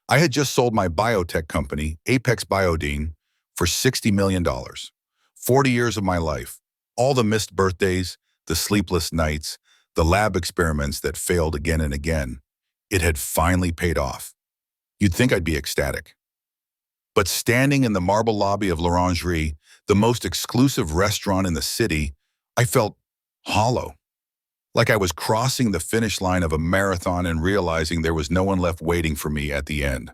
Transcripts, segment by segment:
I had just sold my biotech company, Apex Biodine, for $60 million. 40 years of my life, all the missed birthdays, the sleepless nights, the lab experiments that failed again and again. It had finally paid off. You'd think I'd be ecstatic. But standing in the marble lobby of Laurangerie, the most exclusive restaurant in the city, I felt hollow. Like I was crossing the finish line of a marathon and realizing there was no one left waiting for me at the end.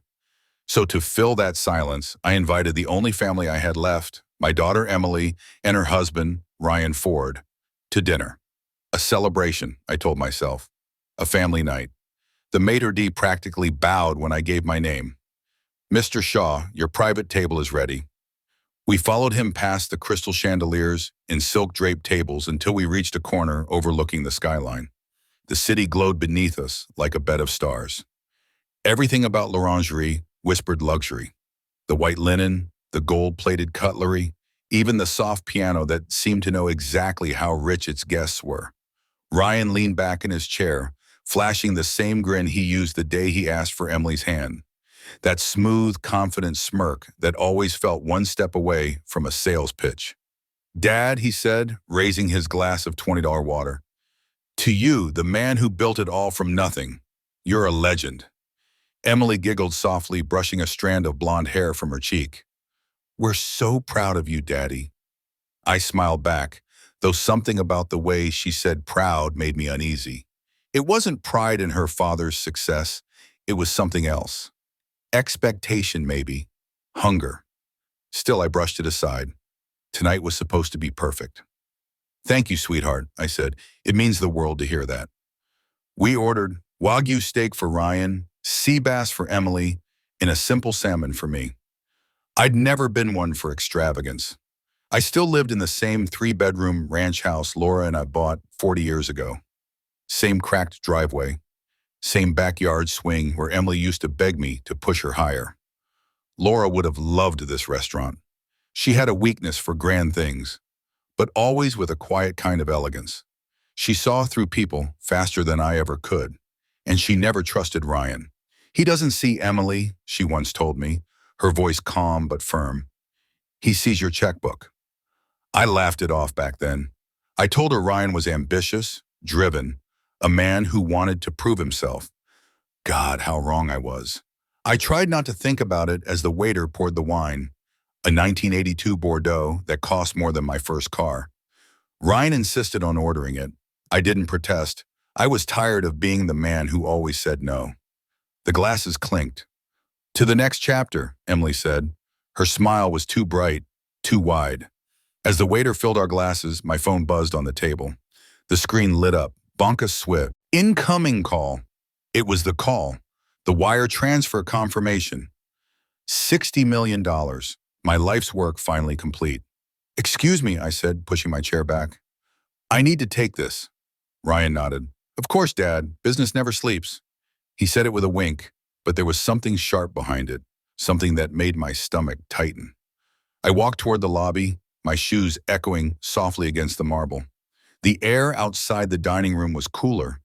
So to fill that silence, I invited the only family I had left, my daughter Emily and her husband, Ryan Ford, to dinner. A celebration, I told myself. A family night. The maitre d' practically bowed when I gave my name. Mr. Shaw, your private table is ready. We followed him past the crystal chandeliers and silk-draped tables until we reached a corner overlooking the skyline. The city glowed beneath us like a bed of stars. Everything about Laurangerie whispered luxury. The white linen, the gold-plated cutlery, even the soft piano that seemed to know exactly how rich its guests were. Ryan leaned back in his chair, flashing the same grin he used the day he asked for Emily's hand. That smooth, confident smirk that always felt one step away from a sales pitch. "Dad," he said, raising his glass of $20 water. "To you, the man who built it all from nothing, you're a legend." Emily giggled softly, brushing a strand of blonde hair from her cheek. "We're so proud of you, Daddy." I smiled back, though something about the way she said proud made me uneasy. It wasn't pride in her father's success, it was something else. Expectation, maybe. Hunger. Still, I brushed it aside. Tonight was supposed to be perfect. "Thank you, sweetheart," I said. "It means the world to hear that." We ordered Wagyu steak for Ryan, sea bass for Emily, and a simple salmon for me. I'd never been one for extravagance. I still lived in the same three-bedroom ranch house Laura and I bought 40 years ago. Same cracked driveway. Same backyard swing where Emily used to beg me to push her higher. Laura would have loved this restaurant. She had a weakness for grand things, but always with a quiet kind of elegance. She saw through people faster than I ever could, and she never trusted Ryan. "He doesn't see Emily," she once told me, her voice calm but firm. "He sees your checkbook." I laughed it off back then. I told her Ryan was ambitious, driven, a man who wanted to prove himself. God, how wrong I was. I tried not to think about it as the waiter poured the wine, a 1982 Bordeaux that cost more than my first car. Ryan insisted on ordering it. I didn't protest. I was tired of being the man who always said no. The glasses clinked. "To the next chapter," Emily said. Her smile was too bright, too wide. As the waiter filled our glasses, my phone buzzed on the table. The screen lit up. Bonka Swift. Incoming call. It was the call. The wire transfer confirmation. $60 million. My life's work finally complete. "Excuse me," I said, pushing my chair back. "I need to take this." Ryan nodded. "Of course, Dad. Business never sleeps." He said it with a wink, but there was something sharp behind it, something that made my stomach tighten. I walked toward the lobby, my shoes echoing softly against the marble. The air outside the dining room was cooler,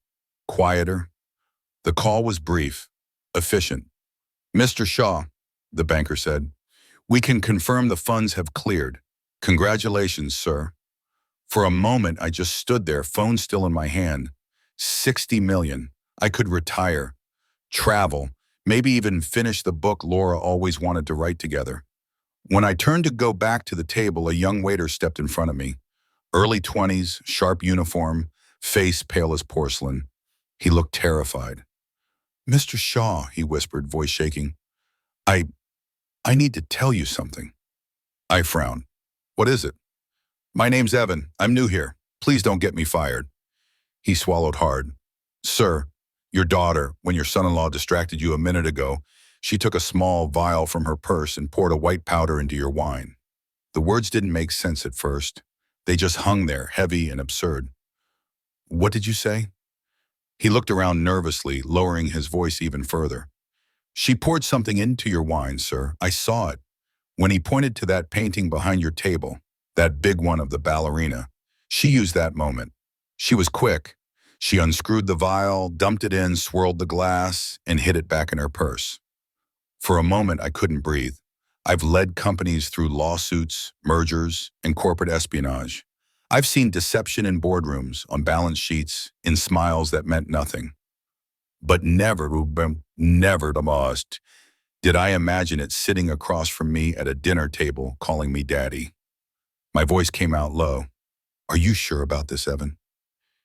quieter. The call was brief, efficient. "Mr. Shaw," the banker said, "we can confirm the funds have cleared. Congratulations, sir." For a moment, I just stood there, phone still in my hand. 60 million. I could retire, travel, maybe even finish the book Laura always wanted to write together. When I turned to go back to the table, a young waiter stepped in front of me. Early 20s, sharp uniform, face pale as porcelain. He looked terrified. "Mr. Shaw," he whispered, voice shaking. I need to tell you something." I frowned. "What is it?" "My name's Evan. I'm new here. Please don't get me fired." He swallowed hard. "Sir, your daughter, when your son-in-law distracted you a minute ago, she took a small vial from her purse and poured a white powder into your wine." The words didn't make sense at first. They just hung there, heavy and absurd. "What did you say?" He looked around nervously, lowering his voice even further. "She poured something into your wine, sir. I saw it. When he pointed to that painting behind your table, that big one of the ballerina, she used that moment. She was quick. She unscrewed the vial, dumped it in, swirled the glass, and hid it back in her purse." For a moment, I couldn't breathe. I've led companies through lawsuits, mergers, and corporate espionage. I've seen deception in boardrooms, on balance sheets, in smiles that meant nothing. But never, Ruben, never the most, did I imagine it sitting across from me at a dinner table calling me daddy. My voice came out low. Are you sure about this, Evan?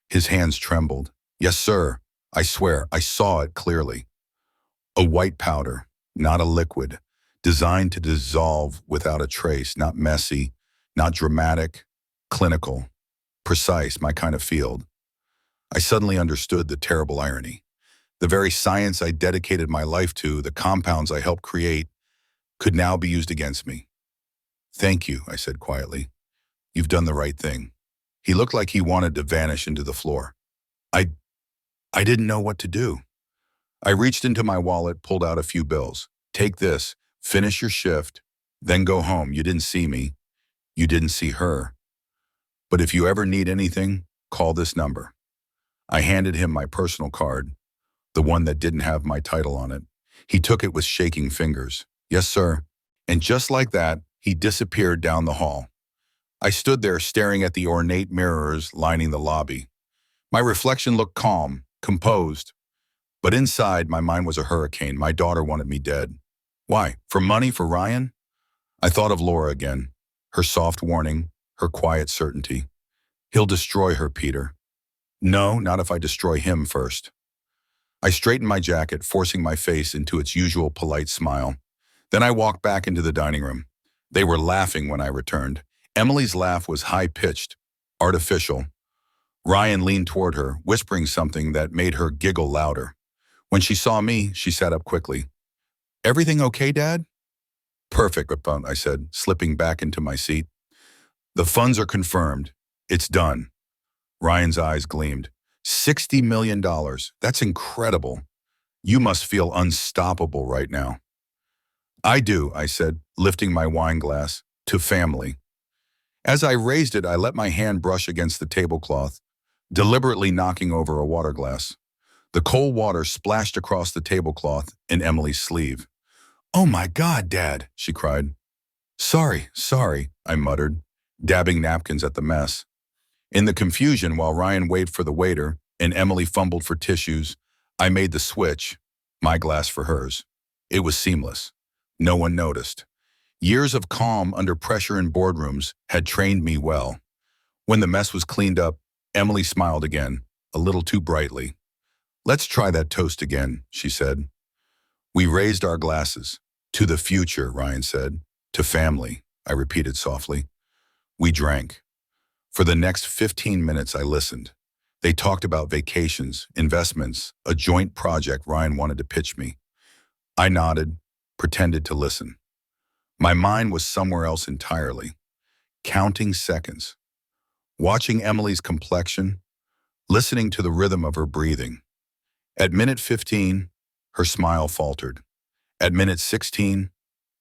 His hands trembled. Yes, sir. I swear, I saw it clearly. A white powder, not a liquid, designed to dissolve without a trace, not messy, not dramatic, clinical, precise, my kind of field. I suddenly understood the terrible irony. The very science I dedicated my life to, the compounds I helped create, could now be used against me. Thank you, I said quietly. You've done the right thing. He looked like he wanted to vanish into the floor. I didn't know what to do. I reached into my wallet, pulled out a few bills. Take this, finish your shift, then go home. You didn't see me. You didn't see her. But if you ever need anything, call this number. I handed him my personal card, the one that didn't have my title on it. He took it with shaking fingers. Yes, sir. And just like that, he disappeared down the hall. I stood there staring at the ornate mirrors lining the lobby. My reflection looked calm, composed. But inside, my mind was a hurricane. My daughter wanted me dead. Why? For money? For Ryan? I thought of Laura again. Her soft warning, her quiet certainty. He'll destroy her, Peter. No, not if I destroy him first. I straightened my jacket, forcing my face into its usual polite smile. Then I walked back into the dining room. They were laughing when I returned. Emily's laugh was high-pitched, artificial. Ryan leaned toward her, whispering something that made her giggle louder. When she saw me, she sat up quickly. Everything okay, Dad? Perfect, I said, slipping back into my seat. The funds are confirmed. It's done. Ryan's eyes gleamed. $60 million. That's incredible. You must feel unstoppable right now. I do, I said, lifting my wine glass, to family. As I raised it, I let my hand brush against the tablecloth, deliberately knocking over a water glass. The cold water splashed across the tablecloth in Emily's sleeve. Oh my God, Dad, she cried. Sorry, I muttered, dabbing napkins at the mess. In the confusion, while Ryan waited for the waiter and Emily fumbled for tissues, I made the switch, my glass for hers. It was seamless. No one noticed. Years of calm under pressure in boardrooms had trained me well. When the mess was cleaned up, Emily smiled again, a little too brightly. Let's try that toast again, she said. We raised our glasses. To the future, Ryan said. To family, I repeated softly. We drank. For the next 15 minutes, I listened. They talked about vacations, investments, a joint project Ryan wanted to pitch me. I nodded, pretended to listen. My mind was somewhere else entirely, counting seconds, watching Emily's complexion, listening to the rhythm of her breathing. At minute 15, her smile faltered. At minute 16,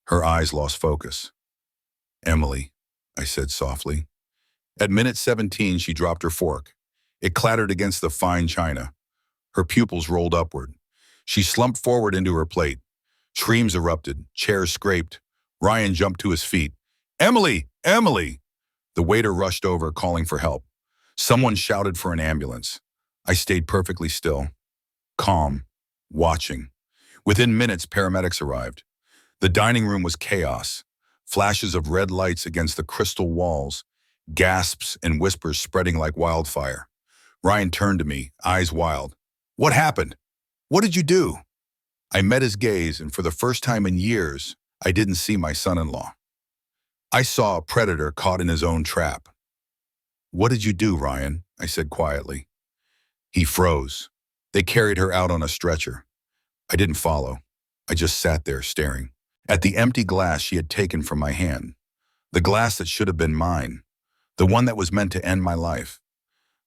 her eyes lost focus. Emily, I said softly. At minute 17, she dropped her fork. It clattered against the fine china. Her pupils rolled upward. She slumped forward into her plate. Screams erupted, chairs scraped. Ryan jumped to his feet. Emily! Emily! The waiter rushed over, calling for help. Someone shouted for an ambulance. I stayed perfectly still, calm, watching. Within minutes, paramedics arrived. The dining room was chaos. Flashes of red lights against the crystal walls, gasps and whispers spreading like wildfire. Ryan turned to me, eyes wild. What happened? What did you do? I met his gaze, and for the first time in years, I didn't see my son-in-law. I saw a predator caught in his own trap. What did you do, Ryan? I said quietly. He froze. They carried her out on a stretcher. I didn't follow. I just sat there staring at the empty glass she had taken from my hand. The glass that should have been mine. The one that was meant to end my life.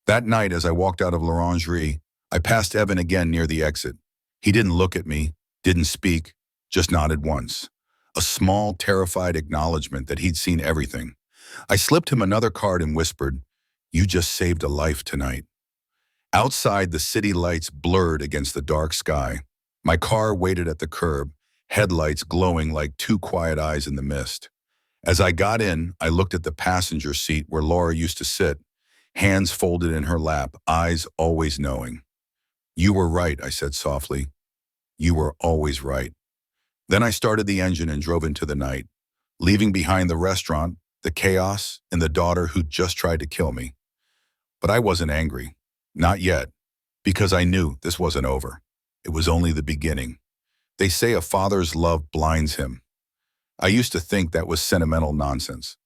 That night, as I walked out of Laurangerie, I passed Evan again near the exit. He didn't look at me, didn't speak, just nodded once. A small, terrified acknowledgement that he'd seen everything. I slipped him another card and whispered, "You just saved a life tonight." Outside, the city lights blurred against the dark sky. My car waited at the curb, headlights glowing like two quiet eyes in the mist. As I got in, I looked at the passenger seat where Laura used to sit, hands folded in her lap, eyes always knowing. "You were right," I said softly. "You were always right." Then I started the engine and drove into the night, leaving behind the restaurant, the chaos, and the daughter who'd just tried to kill me. But I wasn't angry. Not yet. Because I knew this wasn't over. It was only the beginning. They say a father's love blinds him. I used to think that was sentimental nonsense,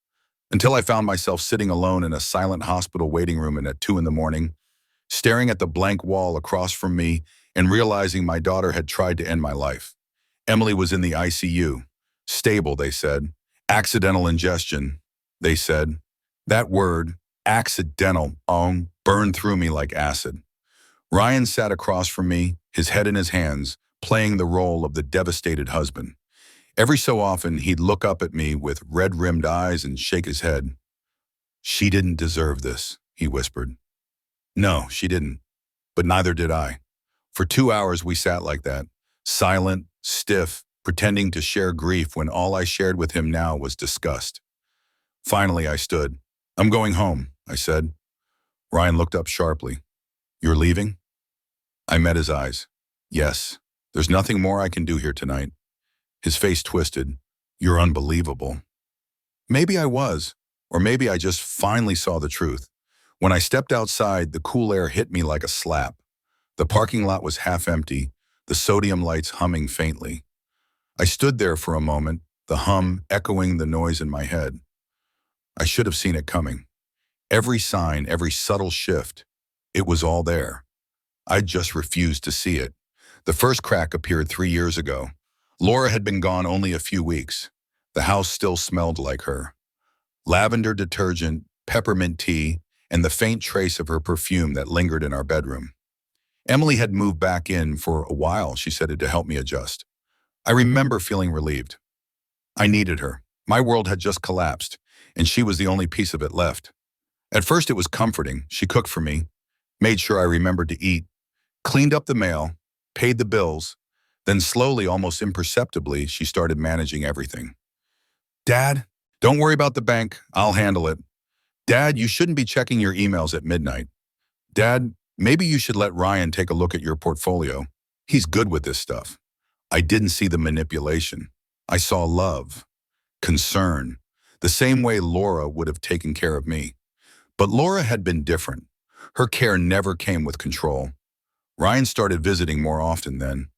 until I found myself sitting alone in a silent hospital waiting room at 2 in the morning, staring at the blank wall across from me and realizing my daughter had tried to end my life. Emily was in the ICU. Stable, they said. Accidental ingestion, they said. That word, accidental, burned through me like acid. Ryan sat across from me, his head in his hands, playing the role of the devastated husband. Every so often, he'd look up at me with red-rimmed eyes and shake his head. "She didn't deserve this," he whispered. No, she didn't. But neither did I. For 2 hours we sat like that, silent, stiff, pretending to share grief when all I shared with him now was disgust. Finally, I stood. "I'm going home," I said. Ryan looked up sharply. "You're leaving?" I met his eyes. "Yes. There's nothing more I can do here tonight." His face twisted. "You're unbelievable." Maybe I was, or maybe I just finally saw the truth. When I stepped outside, the cool air hit me like a slap. The parking lot was half empty, the sodium lights humming faintly. I stood there for a moment, the hum echoing the noise in my head. I should have seen it coming. Every sign, every subtle shift, it was all there. I just refused to see it. The first crack appeared 3 years ago. Laura had been gone only a few weeks. The house still smelled like her. Lavender detergent, peppermint tea, and the faint trace of her perfume that lingered in our bedroom. Emily had moved back in for a while, she said, to help me adjust. I remember feeling relieved. I needed her. My world had just collapsed, and she was the only piece of it left. At first it was comforting. She cooked for me, made sure I remembered to eat, cleaned up the mail, paid the bills. Then slowly, almost imperceptibly, she started managing everything. "Dad, don't worry about the bank. I'll handle it. Dad, you shouldn't be checking your emails at midnight. Dad, maybe you should let Ryan take a look at your portfolio. He's good with this stuff." I didn't see the manipulation. I saw love, concern, the same way Laura would have taken care of me. But Laura had been different. Her care never came with control. Ryan started visiting more often then,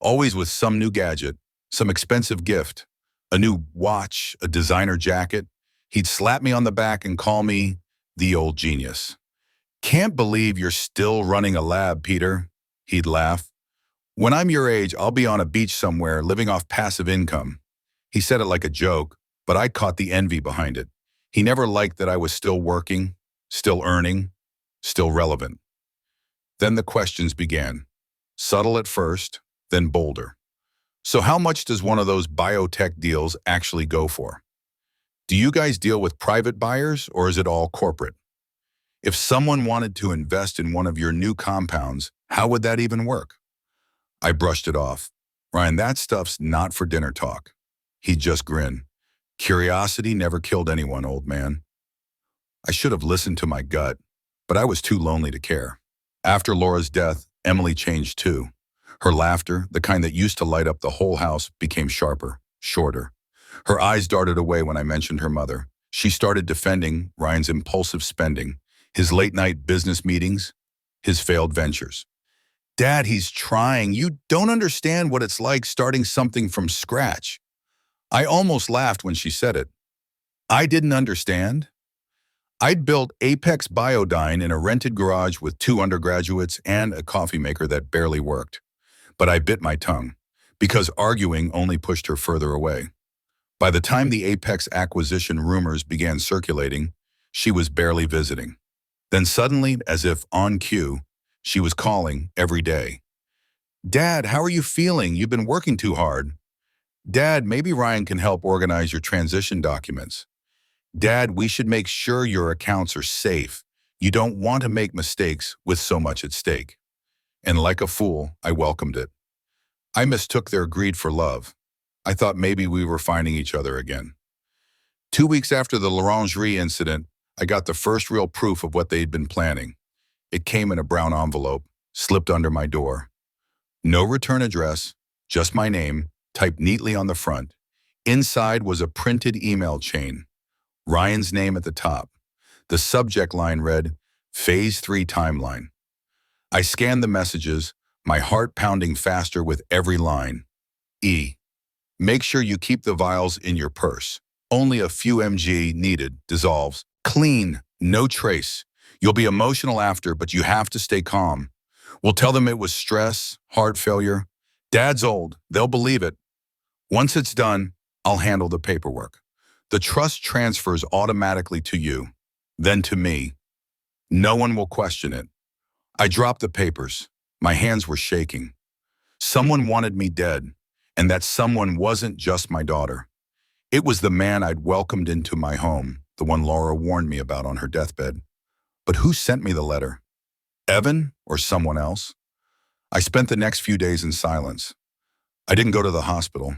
always with some new gadget, some expensive gift, a new watch, a designer jacket. He'd slap me on the back and call me the old genius. "Can't believe you're still running a lab, Peter," he'd laugh. "When I'm your age, I'll be on a beach somewhere living off passive income." He said it like a joke, but I caught the envy behind it. He never liked that I was still working, still earning, still relevant. Then the questions began. Subtle at first, then bolder. "So how much does one of those biotech deals actually go for? Do you guys deal with private buyers, or is it all corporate? If someone wanted to invest in one of your new compounds, how would that even work?" I brushed it off. "Ryan, that stuff's not for dinner talk." He just grinned. "Curiosity never killed anyone, old man." I should have listened to my gut, but I was too lonely to care. After Laura's death, Emily changed too. Her laughter, the kind that used to light up the whole house, became sharper, shorter. Her eyes darted away when I mentioned her mother. She started defending Ryan's impulsive spending, his late-night business meetings, his failed ventures. "Dad, he's trying. You don't understand what it's like starting something from scratch." I almost laughed when she said it. I didn't understand. I'd built Apex Biodine in a rented garage with 2 undergraduates and a coffee maker that barely worked. But I bit my tongue, because arguing only pushed her further away. By the time the Apex acquisition rumors began circulating, she was barely visiting. Then suddenly, as if on cue, she was calling every day. "Dad, how are you feeling? You've been working too hard." "Dad, maybe Ryan can help organize your transition documents." "Dad, we should make sure your accounts are safe. You don't want to make mistakes with so much at stake." And like a fool, I welcomed it. I mistook their greed for love. I thought maybe we were finding each other again. 2 weeks after the Laurangerie incident, I got the first real proof of what they'd been planning. It came in a brown envelope, slipped under my door. No return address, just my name, typed neatly on the front. Inside was a printed email chain, Ryan's name at the top. The subject line read, Phase 3 Timeline. I scanned the messages, my heart pounding faster with every line. E. Make sure you keep the vials in your purse. Only a few mg needed, dissolves. Clean, no trace. You'll be emotional after, but you have to stay calm. We'll tell them it was stress, heart failure. Dad's old, they'll believe it. Once it's done, I'll handle the paperwork. The trust transfers automatically to you, then to me. No one will question it. I dropped the papers. My hands were shaking. Someone wanted me dead, and that someone wasn't just my daughter. It was the man I'd welcomed into my home, the one Laura warned me about on her deathbed. But who sent me the letter? Evan or someone else? I spent the next few days in silence. I didn't go to the hospital.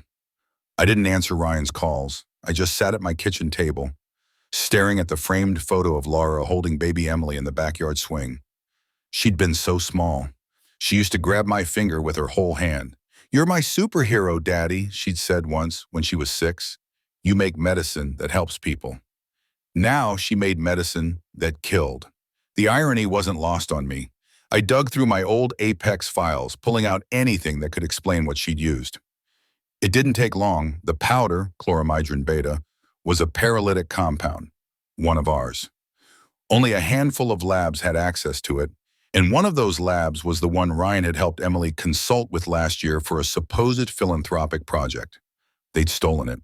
I didn't answer Ryan's calls. I just sat at my kitchen table, staring at the framed photo of Laura holding baby Emily in the backyard swing. She'd been so small. She used to grab my finger with her whole hand. "You're my superhero, Daddy," she'd said once when she was 6. "You make medicine that helps people." Now she made medicine that killed. The irony wasn't lost on me. I dug through my old Apex files, pulling out anything that could explain what she'd used. It didn't take long. The powder, chloromydrin beta, was a paralytic compound, one of ours. Only a handful of labs had access to it, and one of those labs was the one Ryan had helped Emily consult with last year for a supposed philanthropic project. They'd stolen it.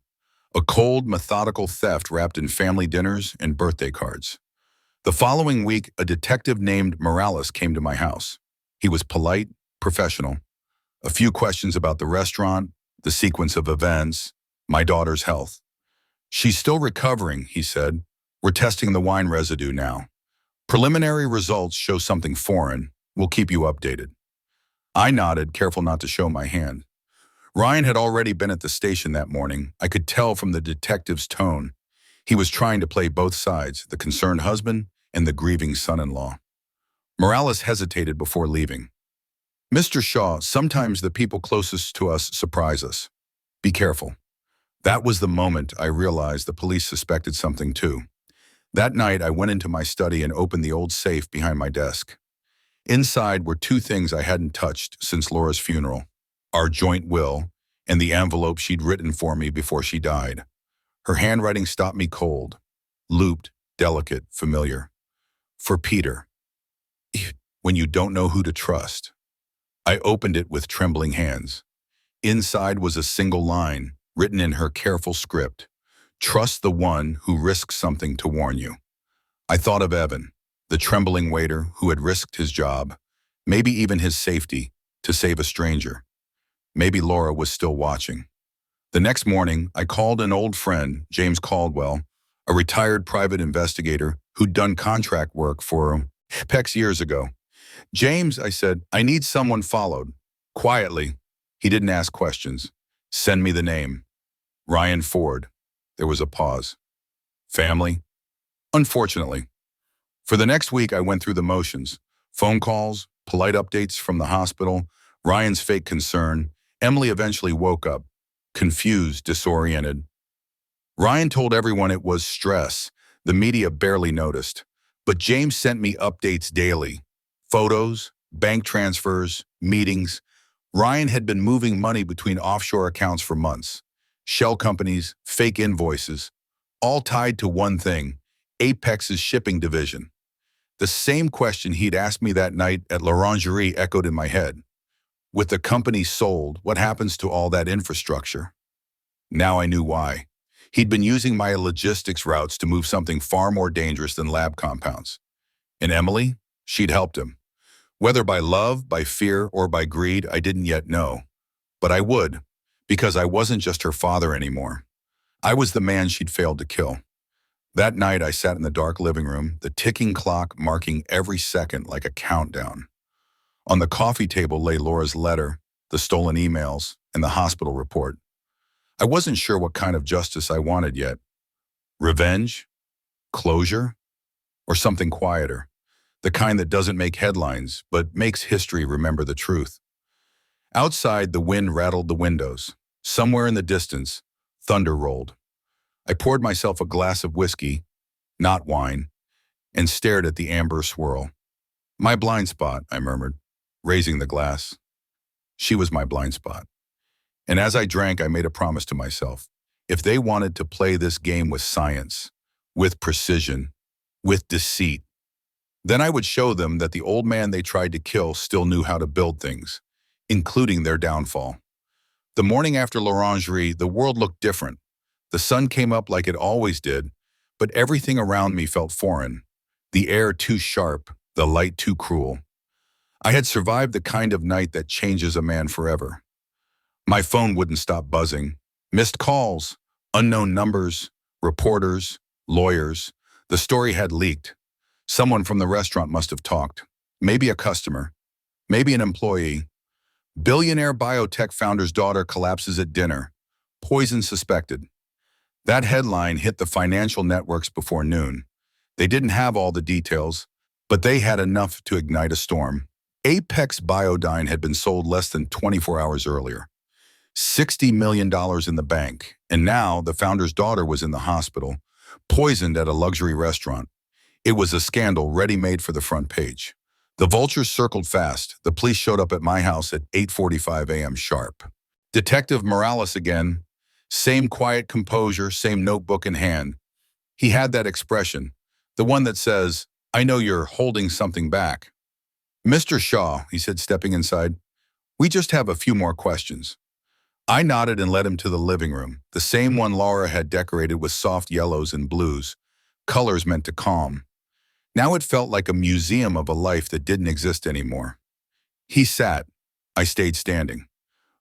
A cold, methodical theft wrapped in family dinners and birthday cards. The following week, a detective named Morales came to my house. He was polite, professional. A few questions about the restaurant, the sequence of events, my daughter's health. "She's still recovering," he said. "We're testing the wine residue now. Preliminary results show something foreign. We'll keep you updated." I nodded, careful not to show my hand. Ryan had already been at the station that morning. I could tell from the detective's tone. He was trying to play both sides, the concerned husband and the grieving son-in-law. Morales hesitated before leaving. "Mr. Shaw, sometimes the people closest to us surprise us. Be careful." That was the moment I realized the police suspected something too. That night, I went into my study and opened the old safe behind my desk. Inside were 2 things I hadn't touched since Laura's funeral: our joint will and the envelope she'd written for me before she died. Her handwriting stopped me cold, looped, delicate, familiar. For Peter. When you don't know who to trust. I opened it with trembling hands. Inside was a single line, written in her careful script. "Trust the one who risks something to warn you." I thought of Evan, the trembling waiter who had risked his job, maybe even his safety, to save a stranger. Maybe Laura was still watching. The next morning, I called an old friend, James Caldwell, a retired private investigator who'd done contract work for Pex years ago. "James," I said, "I need someone followed." Quietly, he didn't ask questions. "Send me the name." "Ryan Ford." There was a pause. "Family?" "Unfortunately." For the next week, I went through the motions. Phone calls, polite updates from the hospital, Ryan's fake concern. Emily eventually woke up, confused, disoriented. Ryan told everyone it was stress. The media barely noticed. But James sent me updates daily. Photos, bank transfers, meetings. Ryan had been moving money between offshore accounts for months. Shell companies, fake invoices, all tied to one thing: Apex's shipping division. The same question he'd asked me that night at Laurangerie echoed in my head. With the company sold, what happens to all that infrastructure? Now I knew why. He'd been using my logistics routes to move something far more dangerous than lab compounds. And Emily? She'd helped him. Whether by love, by fear, or by greed, I didn't yet know. But I would, because I wasn't just her father anymore. I was the man she'd failed to kill. That night, I sat in the dark living room, the ticking clock marking every second like a countdown. On the coffee table lay Laura's letter, the stolen emails, and the hospital report. I wasn't sure what kind of justice I wanted yet. Revenge? Closure? Or something quieter? The kind that doesn't make headlines, but makes history remember the truth. Outside, the wind rattled the windows. Somewhere in the distance, thunder rolled. I poured myself a glass of whiskey, not wine, and stared at the amber swirl. My blind spot, I murmured, raising the glass. She was my blind spot. And as I drank, I made a promise to myself. If they wanted to play this game with science, with precision, with deceit, then I would show them that the old man they tried to kill still knew how to build things, including their downfall. The morning after Laurangerie, the world looked different. The sun came up like it always did, but everything around me felt foreign. The air too sharp, the light too cruel. I had survived the kind of night that changes a man forever. My phone wouldn't stop buzzing. Missed calls, unknown numbers, reporters, lawyers. The story had leaked. Someone from the restaurant must have talked. Maybe a customer. Maybe an employee. Billionaire biotech founder's daughter collapses at dinner. Poison suspected. That headline hit the financial networks before noon. They didn't have all the details, but they had enough to ignite a storm. Apex Biodine had been sold less than 24 hours earlier. $60 million in the bank, and now the founder's daughter was in the hospital, poisoned at a luxury restaurant. It was a scandal ready-made for the front page. The vultures circled fast. The police showed up at my house at 8:45 a.m. sharp. Detective Morales again. Same quiet composure, same notebook in hand. He had that expression, the one that says, "I know you're holding something back." "Mr. Shaw," he said, stepping inside, "we just have a few more questions." I nodded and led him to the living room, the same one Laura had decorated with soft yellows and blues, colors meant to calm. Now it felt like a museum of a life that didn't exist anymore. He sat. I stayed standing.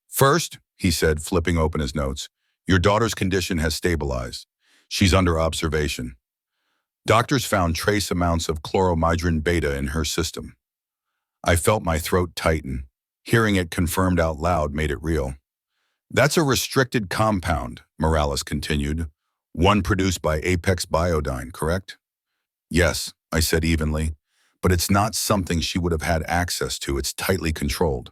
"First," he said, flipping open his notes, "your daughter's condition has stabilized. She's under observation. Doctors found trace amounts of chloromydrin beta in her system." I felt my throat tighten. Hearing it confirmed out loud made it real. "That's a restricted compound," Morales continued. "One produced by Apex Biodine, correct?" "Yes," I said evenly, "but it's not something she would have had access to. It's tightly controlled."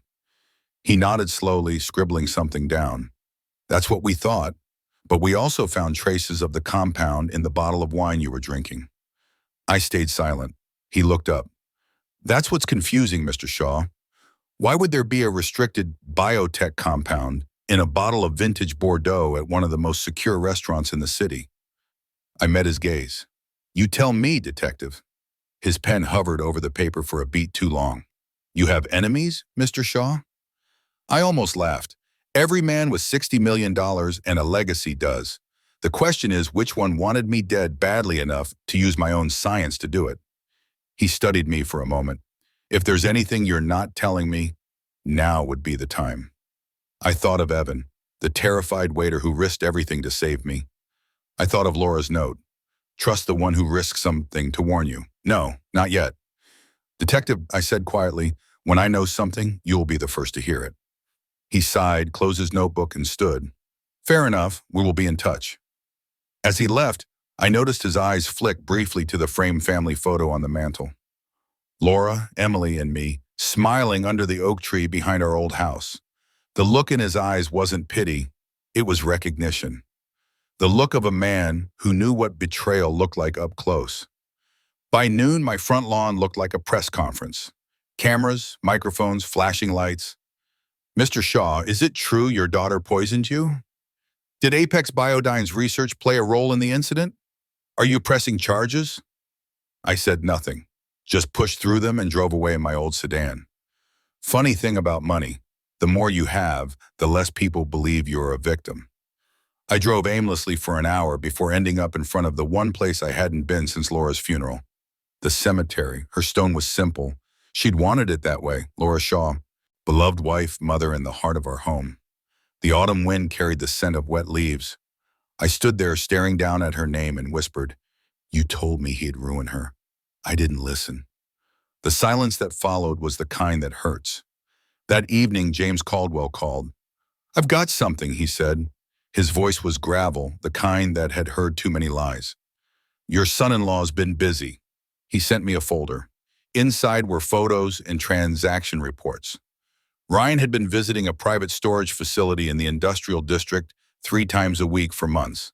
He nodded slowly, scribbling something down. "That's what we thought, but we also found traces of the compound in the bottle of wine you were drinking." I stayed silent. He looked up. "That's what's confusing, Mr. Shaw. Why would there be a restricted biotech compound in a bottle of vintage Bordeaux at one of the most secure restaurants in the city?" I met his gaze. "You tell me, detective." His pen hovered over the paper for a beat too long. "You have enemies, Mr. Shaw?" I almost laughed. Every man with $60 million and a legacy does. The question is which one wanted me dead badly enough to use my own science to do it. He studied me for a moment. "If there's anything you're not telling me, now would be the time." I thought of Evan, the terrified waiter who risked everything to save me. I thought of Laura's note. "Trust the one who risks something to warn you." "No, not yet." "Detective," I said quietly, "when I know something, you'll be the first to hear it." He sighed, closed his notebook, and stood. "Fair enough, we will be in touch." As he left, I noticed his eyes flick briefly to the framed family photo on the mantel. Laura, Emily, and me, smiling under the oak tree behind our old house. The look in his eyes wasn't pity, it was recognition. The look of a man who knew what betrayal looked like up close. By noon, my front lawn looked like a press conference. Cameras, microphones, flashing lights. "Mr. Shaw, is it true your daughter poisoned you? Did Apex Biodine's research play a role in the incident? Are you pressing charges?" I said nothing, just pushed through them and drove away in my old sedan. Funny thing about money, the more you have, the less people believe you're a victim. I drove aimlessly for an hour before ending up in front of the one place I hadn't been since Laura's funeral. The cemetery. Her stone was simple. She'd wanted it that way, Laura Shaw. Beloved wife, mother in the heart of our home. The autumn wind carried the scent of wet leaves. I stood there staring down at her name and whispered, "You told me he'd ruin her." I didn't listen. The silence that followed was the kind that hurts. That evening, James Caldwell called. "I've got something," he said. His voice was gravel, the kind that had heard too many lies. Your son-in-law's been busy. He sent me a folder. Inside were photos and transaction reports. Ryan had been visiting a private storage facility in the industrial district 3 times a week for months.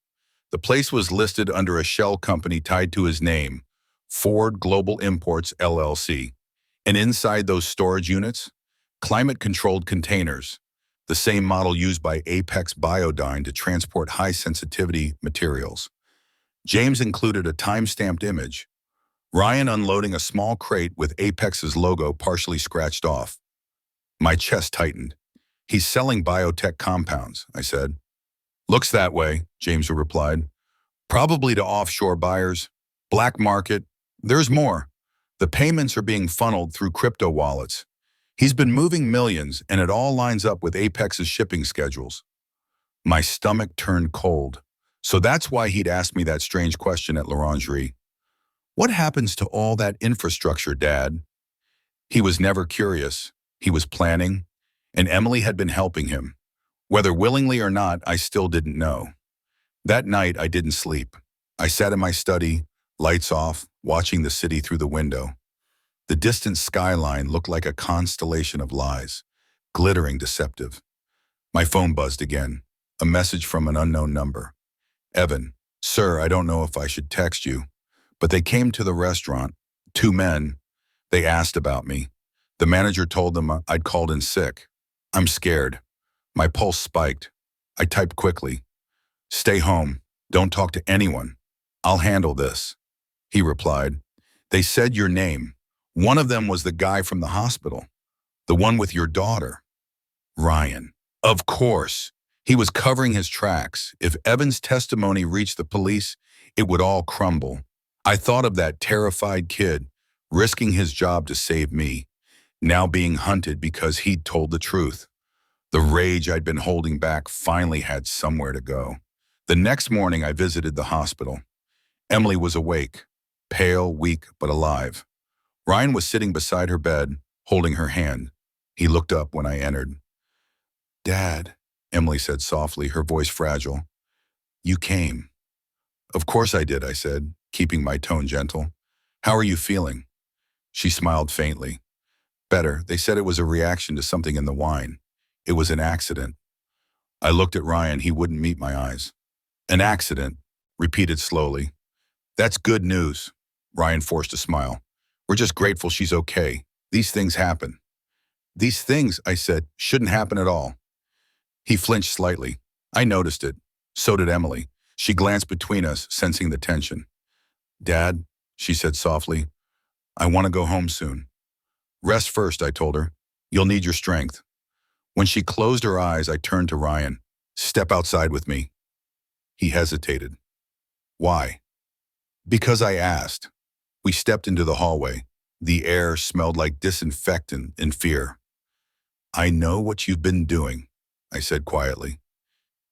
The place was listed under a shell company tied to his name, Ford Global Imports, LLC. And inside those storage units, climate-controlled containers, the same model used by Apex Biodine to transport high-sensitivity materials. James included a time-stamped image, Ryan unloading a small crate with Apex's logo partially scratched off. My chest tightened. He's selling biotech compounds, I said. Looks that way, James replied. Probably to offshore buyers, black market. There's more. The payments are being funneled through crypto wallets. He's been moving millions, and it all lines up with Apex's shipping schedules. My stomach turned cold. So that's why he'd asked me that strange question at Laurangerie. What happens to all that infrastructure, Dad? He was never curious. He was planning, and Emily had been helping him. Whether willingly or not, I still didn't know. That night, I didn't sleep. I sat in my study, lights off, watching the city through the window. The distant skyline looked like a constellation of lies, glittering deceptive. My phone buzzed again, a message from an unknown number. Evan, sir, I don't know if I should text you, but they came to the restaurant, 2 men. They asked about me. The manager told them I'd called in sick. I'm scared. My pulse spiked. I typed quickly. Stay home. Don't talk to anyone. I'll handle this. He replied. They said your name. One of them was the guy from the hospital. The one with your daughter. Ryan. Of course. He was covering his tracks. If Evan's testimony reached the police, it would all crumble. I thought of that terrified kid, risking his job to save me, now being hunted because he'd told the truth. The rage I'd been holding back finally had somewhere to go. The next morning, I visited the hospital. Emily was awake, pale, weak, but alive. Ryan was sitting beside her bed, holding her hand. He looked up when I entered. Dad, Emily said softly, her voice fragile. You came. Of course I did, I said, keeping my tone gentle. How are you feeling? She smiled faintly. Better. They said it was a reaction to something in the wine. It was an accident. I looked at Ryan. He wouldn't meet my eyes. An accident, repeated slowly. That's good news. Ryan forced a smile. We're just grateful she's okay. These things happen. These things, I said, shouldn't happen at all. He flinched slightly. I noticed it. So did Emily. She glanced between us, sensing the tension. Dad, she said softly, I want to go home soon. Rest first, I told her. You'll need your strength. When she closed her eyes, I turned to Ryan. Step outside with me. He hesitated. Why? Because I asked. We stepped into the hallway. The air smelled like disinfectant and fear. I know what you've been doing, I said quietly.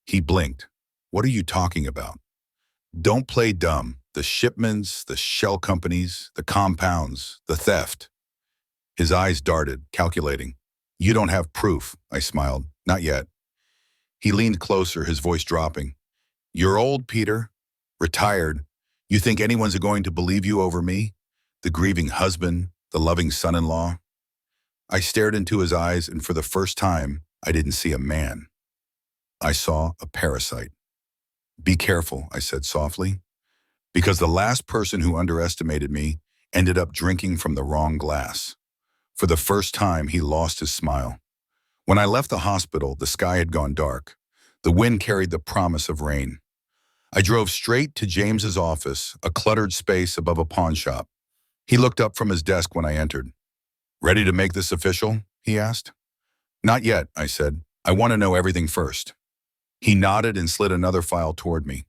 He blinked. What are you talking about? Don't play dumb. The shipments, the shell companies, the compounds, the theft. His eyes darted, calculating. You don't have proof, I smiled. Not yet. He leaned closer, his voice dropping. You're old, Peter. Retired. You think anyone's going to believe you over me? The grieving husband, the loving son-in-law? I stared into his eyes, and for the first time, I didn't see a man. I saw a parasite. Be careful, I said softly, because the last person who underestimated me ended up drinking from the wrong glass. For the first time, he lost his smile. When I left the hospital, the sky had gone dark. The wind carried the promise of rain. I drove straight to James's office, a cluttered space above a pawn shop. He looked up from his desk when I entered. Ready to make this official? He asked. Not yet, I said. I want to know everything first. He nodded and slid another file toward me.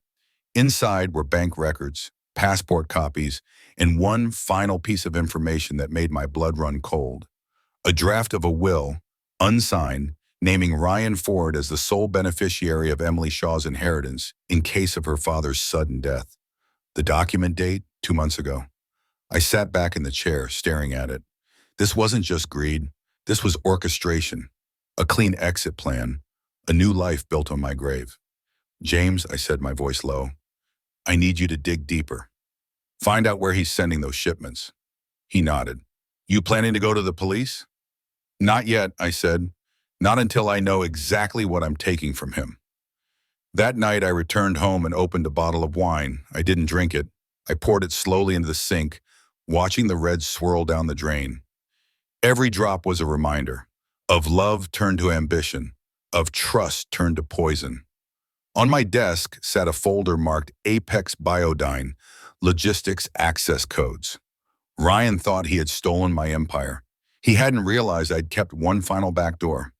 Inside were bank records, passport copies, and one final piece of information that made my blood run cold. A draft of a will, unsigned, naming Ryan Ford as the sole beneficiary of Emily Shaw's inheritance in case of her father's sudden death. The document date, 2 months ago. I sat back in the chair, staring at it. This wasn't just greed. This was orchestration. A clean exit plan. A new life built on my grave. James, I said, my voice low, I need you to dig deeper. Find out where he's sending those shipments. He nodded. You planning to go to the police? Not yet, I said. Not until I know exactly what I'm taking from him. That night, I returned home and opened a bottle of wine. I didn't drink it. I poured it slowly into the sink, watching the red swirl down the drain. Every drop was a reminder of love turned to ambition, of trust turned to poison. On my desk sat a folder marked Apex Biodine, Logistics Access Codes. Ryan thought he had stolen my empire. He hadn't realized I'd kept one final backdoor,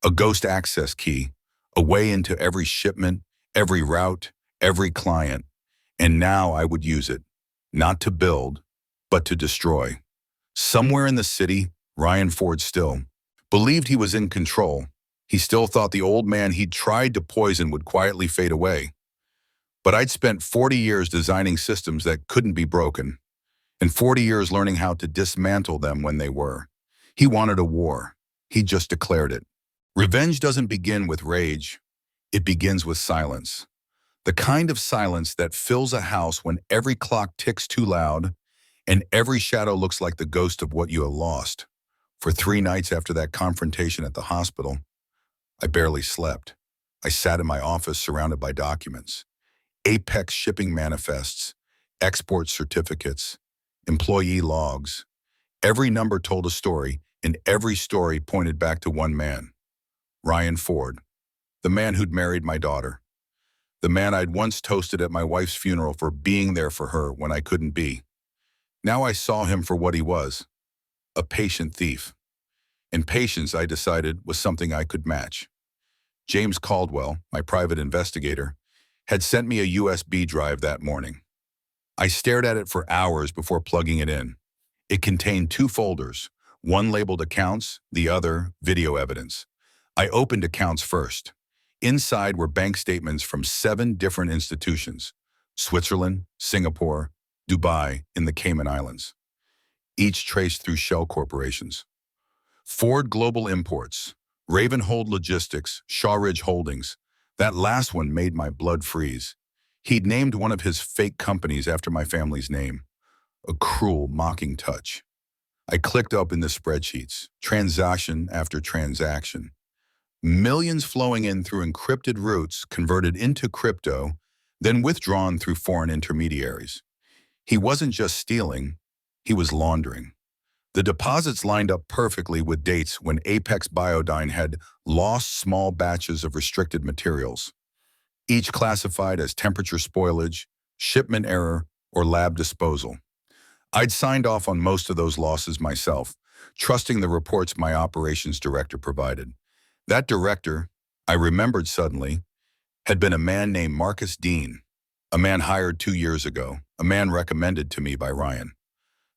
a ghost access key, a way into every shipment, every route, every client. And now I would use it, not to build, but to destroy. Somewhere in the city, Ryan Ford still believed he was in control. He still thought the old man he'd tried to poison would quietly fade away. But I'd spent 40 years designing systems that couldn't be broken, and 40 years learning how to dismantle them when they were. He wanted a war. He just declared it. Revenge doesn't begin with rage. It begins with silence. The kind of silence that fills a house when every clock ticks too loud and every shadow looks like the ghost of what you have lost. For 3 nights after that confrontation at the hospital, I barely slept. I sat in my office surrounded by documents, Apex shipping manifests, export certificates, employee logs. Every number told a story, and every story pointed back to one man, Ryan Ford, the man who'd married my daughter, the man I'd once toasted at my wife's funeral for being there for her when I couldn't be. Now I saw him for what he was, a patient thief. And patience, I decided, was something I could match. James Caldwell, my private investigator, had sent me a USB drive that morning. I stared at it for hours before plugging it in. It contained 2 folders, one labeled accounts, the other video evidence. I opened accounts first. Inside were bank statements from 7 different institutions, Switzerland, Singapore, Dubai, and the Cayman Islands, each traced through shell corporations. Ford Global Imports, Ravenhold Logistics, Shawridge Holdings. That last one made my blood freeze. He'd named one of his fake companies after my family's name. A cruel, mocking touch. I clicked open the spreadsheets, transaction after transaction. Millions flowing in through encrypted routes converted into crypto, then withdrawn through foreign intermediaries. He wasn't just stealing, he was laundering. The deposits lined up perfectly with dates when Apex Biodine had lost small batches of restricted materials, each classified as temperature spoilage, shipment error, or lab disposal. I'd signed off on most of those losses myself, trusting the reports my operations director provided. That director, I remembered suddenly, had been a man named Marcus Dean, a man hired 2 years ago, a man recommended to me by Ryan.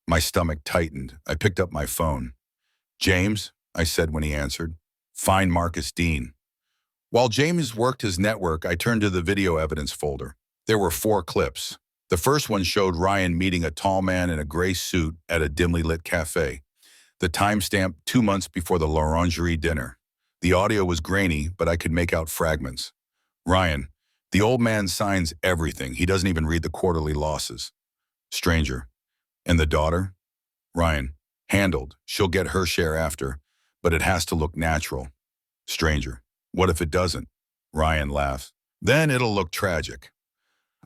My stomach tightened. I picked up my phone. James, I said when he answered, find Marcus Dean. While James worked his network, I turned to the video evidence folder. There were 4 clips. The first one showed Ryan meeting a tall man in a gray suit at a dimly lit cafe. The timestamp 2 months before the Laurangerie dinner. The audio was grainy, but I could make out fragments. Ryan, the old man signs everything. He doesn't even read the quarterly losses. Stranger. And the daughter? Ryan, handled. She'll get her share after, but it has to look natural. Stranger. What if it doesn't? Ryan laughs. Then it'll look tragic.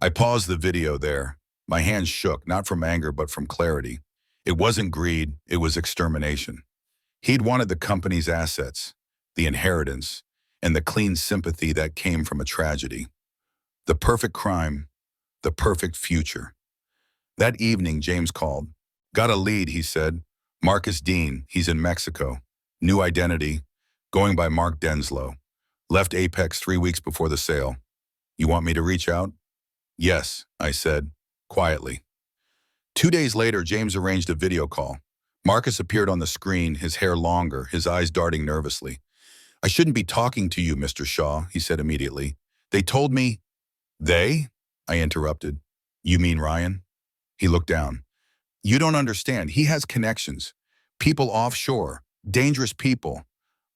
I paused the video there. My hands shook, not from anger, but from clarity. It wasn't greed, it was extermination. He'd wanted the company's assets, the inheritance, and the clean sympathy that came from a tragedy. The perfect crime, the perfect future. That evening, James called. Got a lead, he said. Marcus Dean, he's in Mexico. New identity, going by Mark Denslow. Left Apex 3 weeks before the sale. You want me to reach out? Yes, I said, quietly. 2 days later, James arranged a video call. Marcus appeared on the screen, his hair longer, his eyes darting nervously. I shouldn't be talking to you, Mr. Shaw, he said immediately. They told me. They? I interrupted. You mean Ryan? He looked down. You don't understand. He has connections. People offshore. Dangerous people.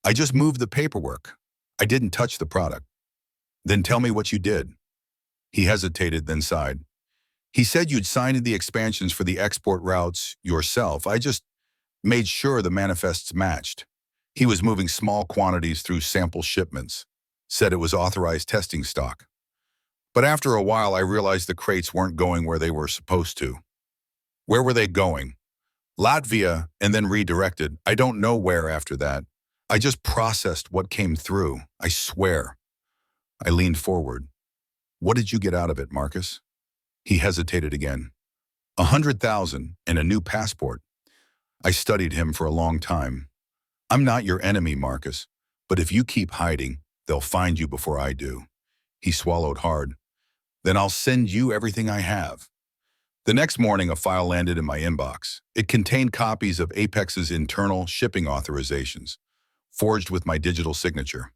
I just moved the paperwork. I didn't touch the product. Then tell me what you did. He hesitated, then sighed. He said you'd signed the expansions for the export routes yourself. I just made sure the manifests matched. He was moving small quantities through sample shipments. Said it was authorized testing stock. But after a while, I realized the crates weren't going where they were supposed to. Where were they going? Latvia, and then redirected. I don't know where after that. I just processed what came through. I swear. I leaned forward. What did you get out of it, Marcus? He hesitated again. 100,000 and a new passport. I studied him for a long time. I'm not your enemy, Marcus, but if you keep hiding, they'll find you before I do. He swallowed hard. Then I'll send you everything I have. The next morning, a file landed in my inbox. It contained copies of Apex's internal shipping authorizations, forged with my digital signature.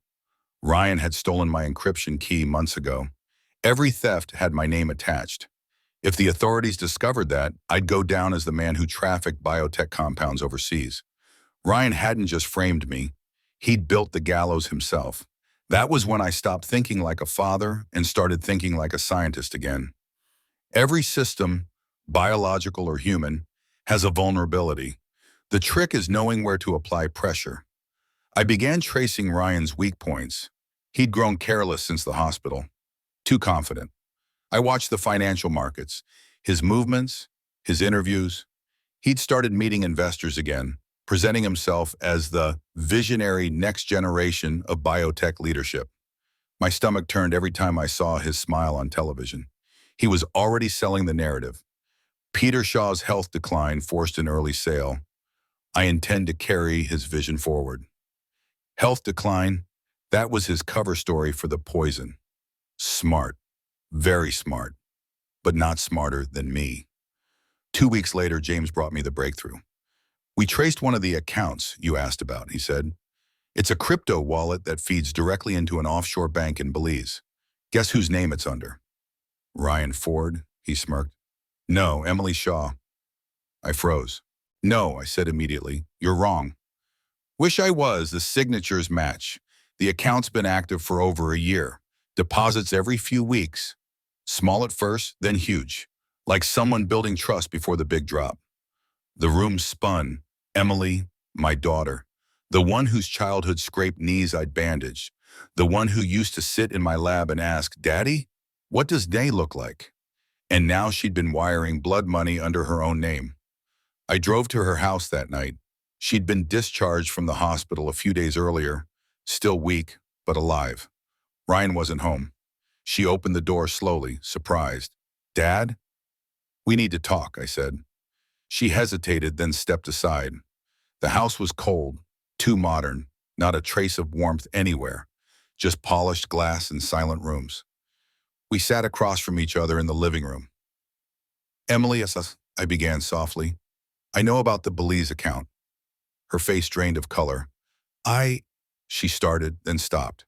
Ryan had stolen my encryption key months ago. Every theft had my name attached. If the authorities discovered that, I'd go down as the man who trafficked biotech compounds overseas. Ryan hadn't just framed me. He'd built the gallows himself. That was when I stopped thinking like a father and started thinking like a scientist again. Every system, biological or human, has a vulnerability. The trick is knowing where to apply pressure. I began tracing Ryan's weak points. He'd grown careless since the hospital. Too confident. I watched the financial markets, his movements, his interviews. He'd started meeting investors again, presenting himself as the visionary next generation of biotech leadership. My stomach turned every time I saw his smile on television. He was already selling the narrative. Peter Shaw's health decline forced an early sale. I intend to carry his vision forward. Health decline, that was his cover story for the poison. Smart, very smart, but not smarter than me. 2 weeks later, James brought me the breakthrough. We traced one of the accounts you asked about, he said. It's a crypto wallet that feeds directly into an offshore bank in Belize. Guess whose name it's under? Ryan Ford, he smirked. No, Emily Shaw. I froze. No, I said immediately. You're wrong. Wish I was. The signatures match. The account's been active for over a year. Deposits every few weeks. Small at first, then huge. Like someone building trust before the big drop. The room spun. Emily, my daughter. The one whose childhood scraped knees I'd bandaged. The one who used to sit in my lab and ask, Daddy, what does day look like? And now she'd been wiring blood money under her own name. I drove to her house that night. She'd been discharged from the hospital a few days earlier, still weak, but alive. Ryan wasn't home. She opened the door slowly, surprised. Dad? We need to talk, I said. She hesitated, then stepped aside. The house was cold, too modern, not a trace of warmth anywhere, just polished glass and silent rooms. We sat across from each other in the living room. Emily, I began softly. I know about the Belize account. Her face drained of color. She started, then stopped.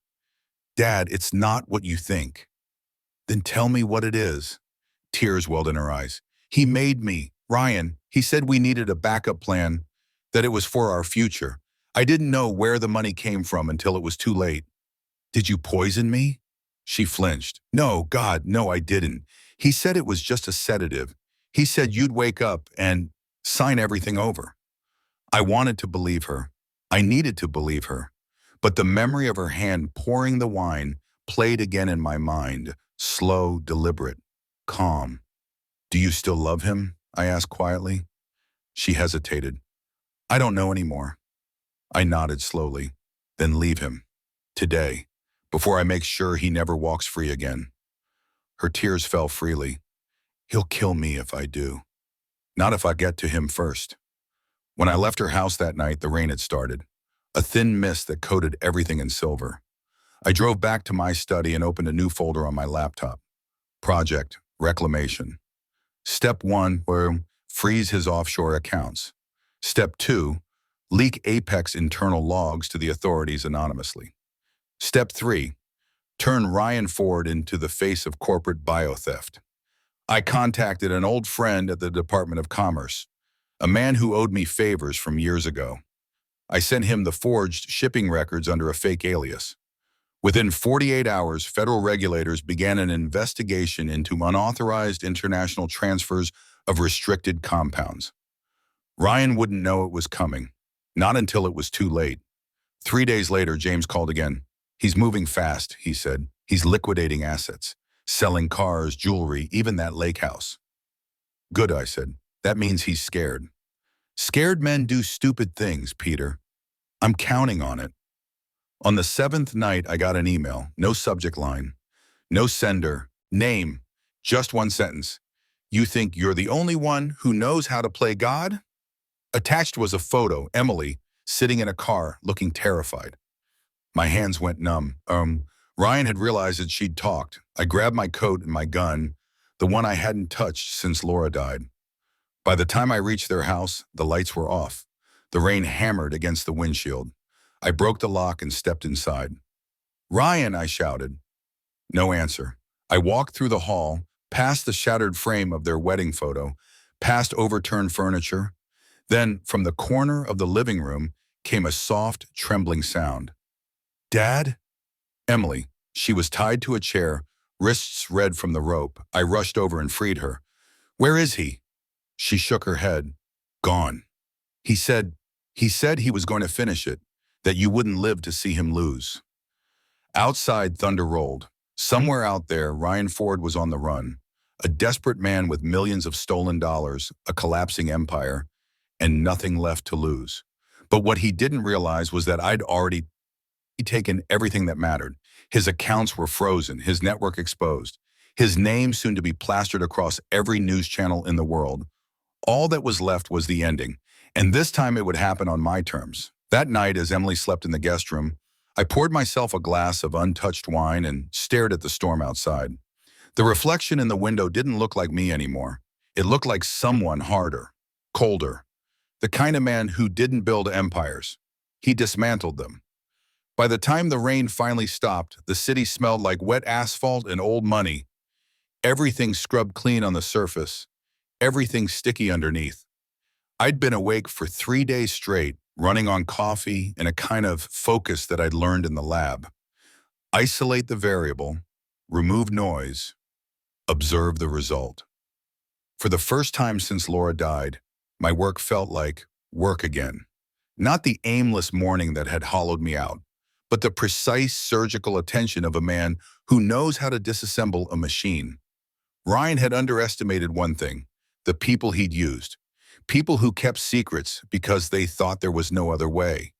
Dad, it's not what you think. Then tell me what it is. Tears welled in her eyes. He made me, Ryan. He said we needed a backup plan, that it was for our future. I didn't know where the money came from until it was too late. Did you poison me? She flinched. No, God, no, I didn't. He said it was just a sedative. He said you'd wake up and sign everything over. I wanted to believe her. I needed to believe her. But the memory of her hand pouring the wine played again in my mind, slow, deliberate, calm. Do you still love him? I asked quietly. She hesitated. I don't know anymore. I nodded slowly. Then leave him. Today, before I make sure he never walks free again. Her tears fell freely. He'll kill me if I do. Not if I get to him first. When I left her house that night, the rain had started. A thin mist that coated everything in silver. I drove back to my study and opened a new folder on my laptop. Project, Reclamation. Step 1, freeze his offshore accounts. Step 2, leak Apex internal logs to the authorities anonymously. Step 3, turn Ryan Ford into the face of corporate biotheft. I contacted an old friend at the Department of Commerce, a man who owed me favors from years ago. I sent him the forged shipping records under a fake alias. Within 48 hours, federal regulators began an investigation into unauthorized international transfers of restricted compounds. Ryan wouldn't know it was coming, not until it was too late. 3 days later, James called again. He's moving fast, he said. He's liquidating assets, selling cars, jewelry, even that lake house. Good, I said. That means he's scared. Scared men do stupid things, Peter. I'm counting on it. On the seventh night, I got an email, no subject line, no sender, name, just one sentence. You think you're the only one who knows how to play God? Attached was a photo, Emily, sitting in a car, looking terrified. My hands went numb. Ryan had realized that she'd talked. I grabbed my coat and my gun, the one I hadn't touched since Laura died. By the time I reached their house, the lights were off. The rain hammered against the windshield. I broke the lock and stepped inside. Ryan, I shouted. No answer. I walked through the hall, past the shattered frame of their wedding photo, past overturned furniture. Then, from the corner of the living room, came a soft, trembling sound. Dad? Emily. She was tied to a chair, wrists red from the rope. I rushed over and freed her. Where is he? She shook her head. Gone. He said he was going to finish it, that you wouldn't live to see him lose. Outside, thunder rolled. Somewhere out there, Ryan Ford was on the run. A desperate man with millions of stolen dollars, a collapsing empire, and nothing left to lose. But what he didn't realize was that I'd already taken everything that mattered. His accounts were frozen, his network exposed, his name soon to be plastered across every news channel in the world. All that was left was the ending, and this time it would happen on my terms. That night, as Emily slept in the guest room, I poured myself a glass of untouched wine and stared at the storm outside. The reflection in the window didn't look like me anymore. It looked like someone harder, colder, the kind of man who didn't build empires. He dismantled them. By the time the rain finally stopped, the city smelled like wet asphalt and old money. Everything scrubbed clean on the surface, everything sticky underneath. I'd been awake for 3 days straight, running on coffee and a kind of focus that I'd learned in the lab. Isolate the variable, remove noise, observe the result. For the first time since Laura died, my work felt like work again. Not the aimless mourning that had hollowed me out, but the precise surgical attention of a man who knows how to disassemble a machine. Ryan had underestimated one thing, the people he'd used. People who kept secrets because they thought there was no other way.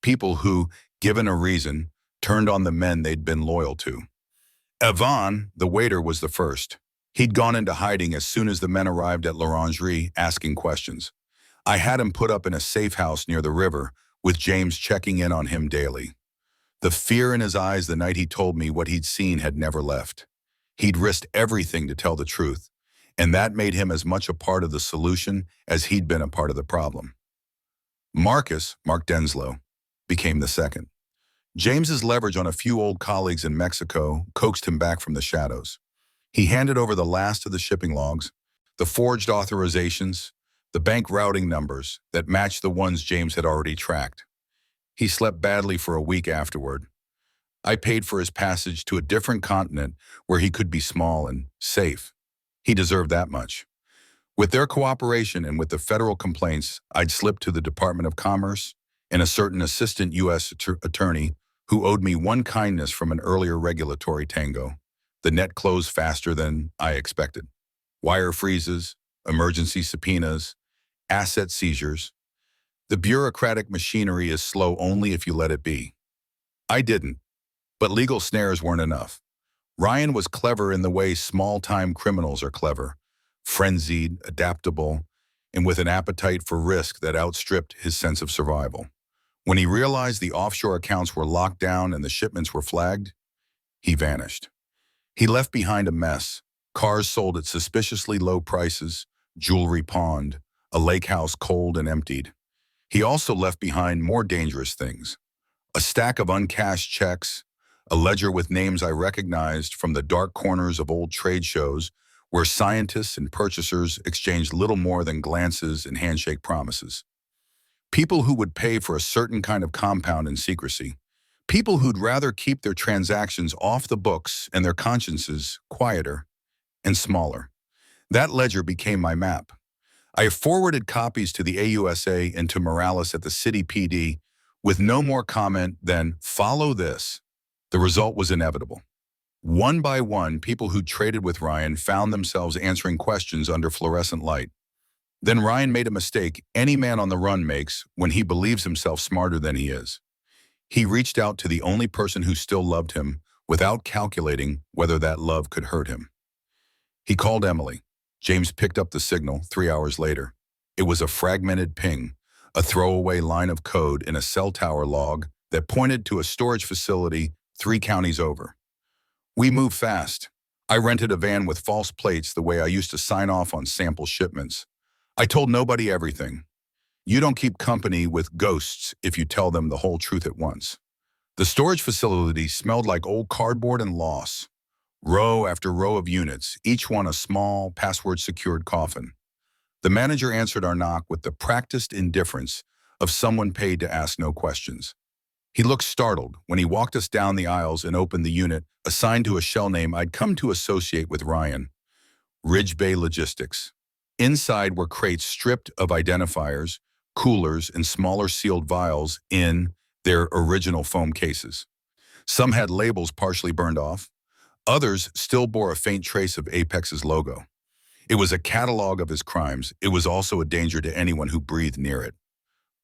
People who, given a reason, turned on the men they'd been loyal to. Ivan, the waiter, was the first. He'd gone into hiding as soon as the men arrived at Laurangerie asking questions. I had him put up in a safe house near the river, with James checking in on him daily. The fear in his eyes the night he told me what he'd seen had never left. He'd risked everything to tell the truth, and that made him as much a part of the solution as he'd been a part of the problem. Mark Denslow, became the second. James's leverage on a few old colleagues in Mexico coaxed him back from the shadows. He handed over the last of the shipping logs, the forged authorizations, the bank routing numbers that matched the ones James had already tracked. He slept badly for a week afterward. I paid for his passage to a different continent where he could be small and safe. He deserved that much. With their cooperation and with the federal complaints, I'd slipped to the Department of Commerce and a certain assistant U.S. attorney who owed me one kindness from an earlier regulatory tango. The net closed faster than I expected. Wire freezes, emergency subpoenas, asset seizures. The bureaucratic machinery is slow only if you let it be. I didn't, but legal snares weren't enough. Ryan was clever in the way small-time criminals are clever, frenzied, adaptable, and with an appetite for risk that outstripped his sense of survival. When he realized the offshore accounts were locked down and the shipments were flagged, he vanished. He left behind a mess, cars sold at suspiciously low prices, jewelry pawned, a lake house cold and emptied. He also left behind more dangerous things, a stack of uncashed checks, a ledger with names I recognized from the dark corners of old trade shows where scientists and purchasers exchanged little more than glances and handshake promises. People who would pay for a certain kind of compound in secrecy, People who'd rather keep their transactions off the books and their consciences quieter and smaller. That ledger became my map. I forwarded copies to the AUSA and to Morales at the city PD with no more comment than, "Follow this." The result was inevitable. One by one, people who traded with Ryan found themselves answering questions under fluorescent light. Then Ryan made a mistake any man on the run makes when he believes himself smarter than he is. He reached out to the only person who still loved him without calculating whether that love could hurt him. He called Emily. James picked up the signal 3 hours later. It was a fragmented ping, a throwaway line of code in a cell tower log that pointed to a storage facility 3 counties over. We moved fast. I rented a van with false plates the way I used to sign off on sample shipments. I told nobody everything. You don't keep company with ghosts if you tell them the whole truth at once. The storage facility smelled like old cardboard and loss. Row after row of units, each one a small, password-secured coffin. The manager answered our knock with the practiced indifference of someone paid to ask no questions. He looked startled when he walked us down the aisles and opened the unit assigned to a shell name I'd come to associate with Ryan, Ridge Bay Logistics. Inside were crates stripped of identifiers, coolers, and smaller sealed vials in their original foam cases. Some had labels partially burned off. Others still bore a faint trace of Apex's logo. It was a catalog of his crimes. It was also a danger to anyone who breathed near it.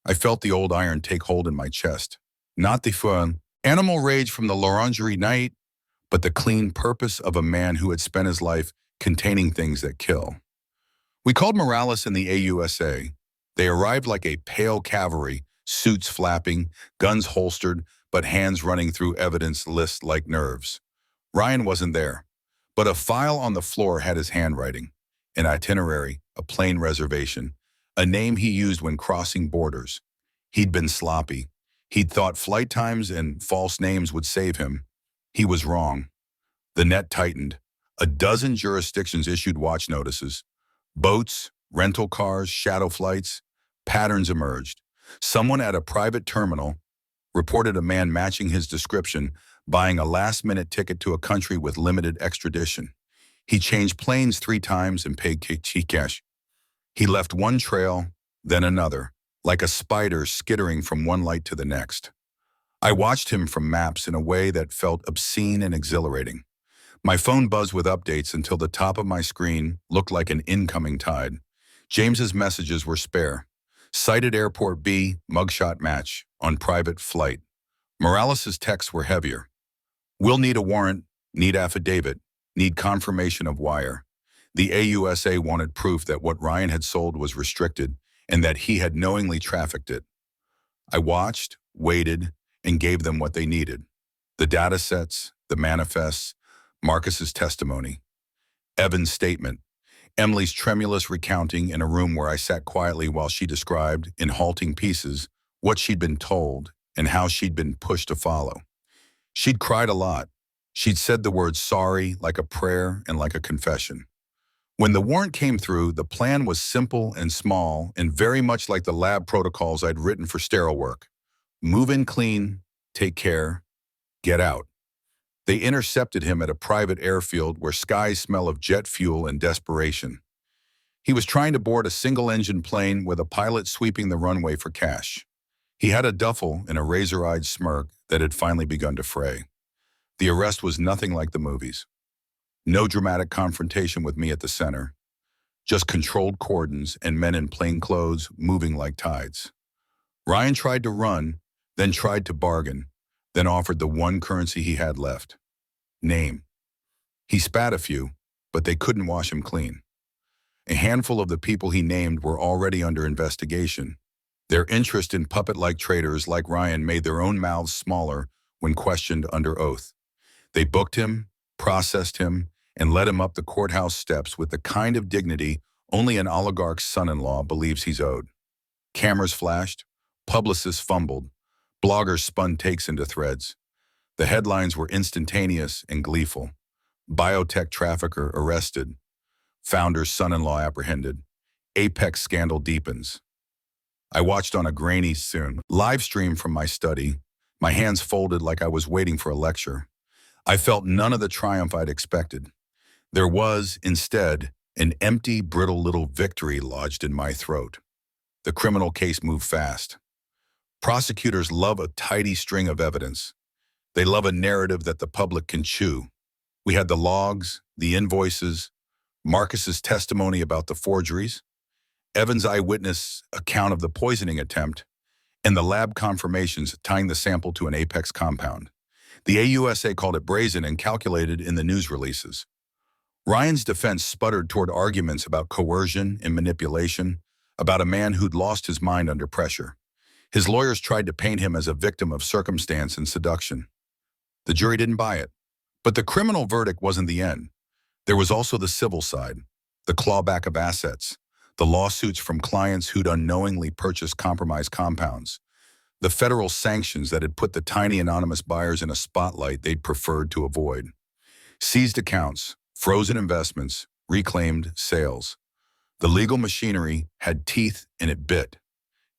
I felt the old iron take hold in my chest. Not the fun, animal rage from the Laurangerie night, but the clean purpose of a man who had spent his life containing things that kill. We called Morales and the AUSA. They arrived like a pale cavalry, suits flapping, guns holstered, but hands running through evidence lists like nerves. Ryan wasn't there, but a file on the floor had his handwriting, an itinerary, a plane reservation, a name he used when crossing borders. He'd been sloppy. He'd thought flight times and false names would save him. He was wrong. The net tightened. A dozen jurisdictions issued watch notices. Boats, rental cars, shadow flights. Patterns emerged. Someone at a private terminal reported a man matching his description buying a last-minute ticket to a country with limited extradition. He changed planes 3 times and paid cash. He left one trail, then another, like a spider skittering from one light to the next. I watched him from maps in a way that felt obscene and exhilarating. My phone buzzed with updates until the top of my screen looked like an incoming tide. James's messages were spare. Sighted Airport B, mugshot match, on private flight. Morales' texts were heavier. We'll need a warrant, need affidavit, need confirmation of wire. The AUSA wanted proof that what Ryan had sold was restricted and that he had knowingly trafficked it. I watched, waited, and gave them what they needed. The data sets, the manifests, Marcus's testimony, Evan's statement, Emily's tremulous recounting in a room where I sat quietly while she described, in halting pieces, what she'd been told and how she'd been pushed to follow. She'd cried a lot. She'd said the word sorry like a prayer and like a confession. When the warrant came through, the plan was simple and small and very much like the lab protocols I'd written for sterile work. Move in clean, take care, get out. They intercepted him at a private airfield where skies smell of jet fuel and desperation. He was trying to board a single-engine plane with a pilot sweeping the runway for cash. He had a duffel and a razor-eyed smirk that had finally begun to fray. The arrest was nothing like the movies. No dramatic confrontation with me at the center. Just controlled cordons and men in plain clothes moving like tides. Ryan tried to run, then tried to bargain, then offered the one currency he had left. Name. He spat a few, but they couldn't wash him clean. A handful of the people he named were already under investigation. Their interest in puppet-like traders like Ryan made their own mouths smaller when questioned under oath. They booked him, processed him, and led him up the courthouse steps with the kind of dignity only an oligarch's son-in-law believes he's owed. Cameras flashed, publicists fumbled, bloggers spun takes into threads. The headlines were instantaneous and gleeful. Biotech trafficker arrested. Founder's son-in-law apprehended. Apex scandal deepens. I watched on a grainy soon live stream from my study, my hands folded like I was waiting for a lecture. I felt none of the triumph I'd expected. There was, instead, an empty, brittle little victory lodged in my throat. The criminal case moved fast. Prosecutors love a tidy string of evidence. They love a narrative that the public can chew. We had the logs, the invoices, Marcus's testimony about the forgeries, Evan's eyewitness account of the poisoning attempt, and the lab confirmations tying the sample to an Apex compound. The AUSA called it brazen and calculated in the news releases. Ryan's defense sputtered toward arguments about coercion and manipulation, about a man who'd lost his mind under pressure. His lawyers tried to paint him as a victim of circumstance and seduction. The jury didn't buy it. But the criminal verdict wasn't the end. There was also the civil side, the clawback of assets, the lawsuits from clients who'd unknowingly purchased compromised compounds, the federal sanctions that had put the tiny anonymous buyers in a spotlight they'd preferred to avoid. Seized accounts, frozen investments, reclaimed sales. The legal machinery had teeth and it bit.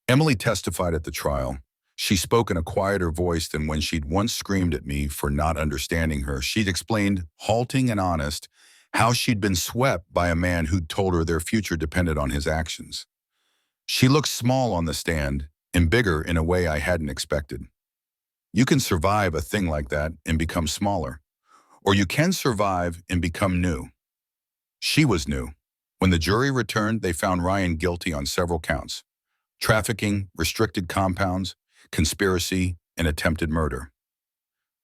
Emily testified at the trial. She spoke in a quieter voice than when she'd once screamed at me for not understanding her. She'd explained, halting and honest, how she'd been swept by a man who'd told her their future depended on his actions. She looked small on the stand and bigger in a way I hadn't expected. You can survive a thing like that and become smaller, or you can survive and become new. She was new. When the jury returned, they found Ryan guilty on several counts: trafficking, restricted compounds, conspiracy, and attempted murder.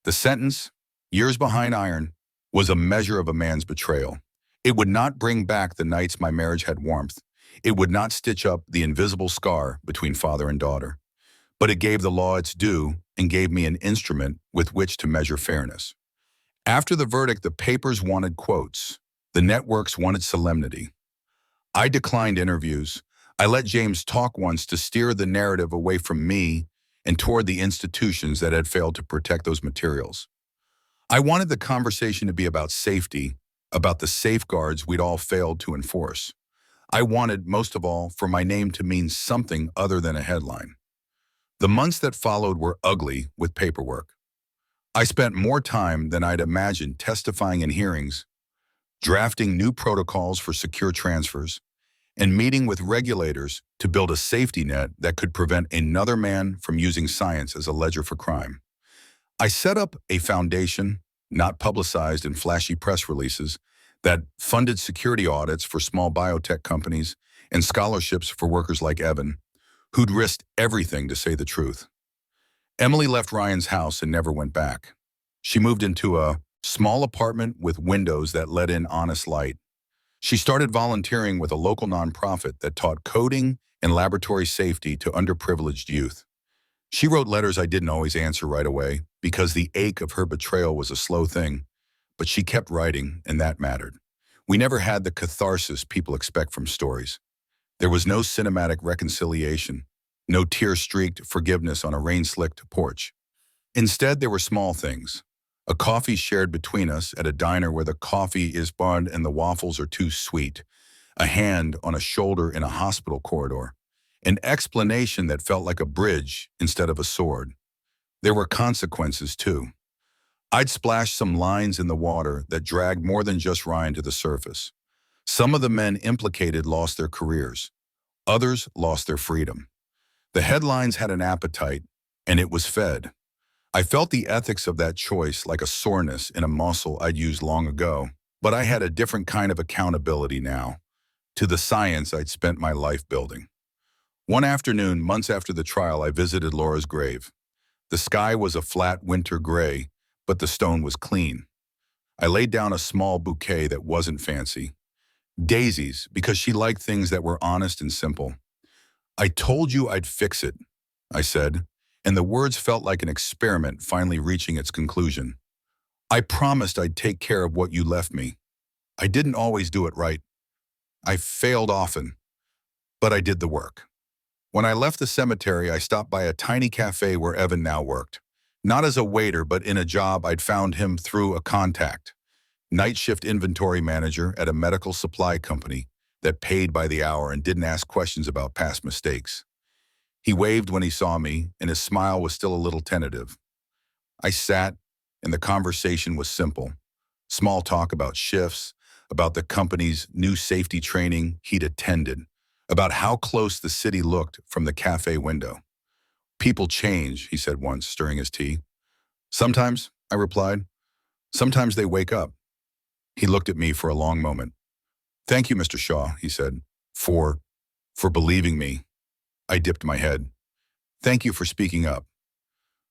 The sentence, years behind iron, was a measure of a man's betrayal. It would not bring back the nights my marriage had warmth. It would not stitch up the invisible scar between father and daughter. But it gave the law its due and gave me an instrument with which to measure fairness. After the verdict, the papers wanted quotes. The networks wanted solemnity. I declined interviews. I let James talk once to steer the narrative away from me and toward the institutions that had failed to protect those materials. I wanted the conversation to be about safety, about the safeguards we'd all failed to enforce. I wanted, most of all, for my name to mean something other than a headline. The months that followed were ugly with paperwork. I spent more time than I'd imagined testifying in hearings, drafting new protocols for secure transfers, and meeting with regulators to build a safety net that could prevent another man from using science as a ledger for crime. I set up a foundation, not publicized in flashy press releases, that funded security audits for small biotech companies and scholarships for workers like Evan, who'd risked everything to say the truth. Emily left Ryan's house and never went back. She moved into a small apartment with windows that let in honest light. She started volunteering with a local nonprofit that taught coding and laboratory safety to underprivileged youth. She wrote letters I didn't always answer right away because the ache of her betrayal was a slow thing, but she kept writing, and that mattered. We never had the catharsis people expect from stories. There was no cinematic reconciliation, no tear-streaked forgiveness on a rain-slicked porch. Instead, there were small things. A coffee shared between us at a diner where the coffee is burned and the waffles are too sweet. A hand on a shoulder in a hospital corridor. An explanation that felt like a bridge instead of a sword. There were consequences, too. I'd splashed some lines in the water that dragged more than just Ryan to the surface. Some of the men implicated lost their careers. Others lost their freedom. The headlines had an appetite, and it was fed. I felt the ethics of that choice like a soreness in a muscle I'd used long ago, but I had a different kind of accountability now, to the science I'd spent my life building. One afternoon, months after the trial, I visited Laura's grave. The sky was a flat winter gray, but the stone was clean. I laid down a small bouquet that wasn't fancy. Daisies, because she liked things that were honest and simple. "I told you I'd fix it," I said, and the words felt like an experiment finally reaching its conclusion. "I promised I'd take care of what you left me. I didn't always do it right. I failed often, but I did the work." When I left the cemetery, I stopped by a tiny cafe where Evan now worked. Not as a waiter, but in a job I'd found him through a contact. Night shift inventory manager at a medical supply company that paid by the hour and didn't ask questions about past mistakes. He waved when he saw me, and his smile was still a little tentative. I sat, and the conversation was simple. Small talk about shifts, about the company's new safety training he'd attended, about how close the city looked from the cafe window. People change, he said once, stirring his tea. Sometimes, I replied. Sometimes they wake up. He looked at me for a long moment. Thank you, Mr. Shaw, he said, for, for believing me. I dipped my head. Thank you for speaking up.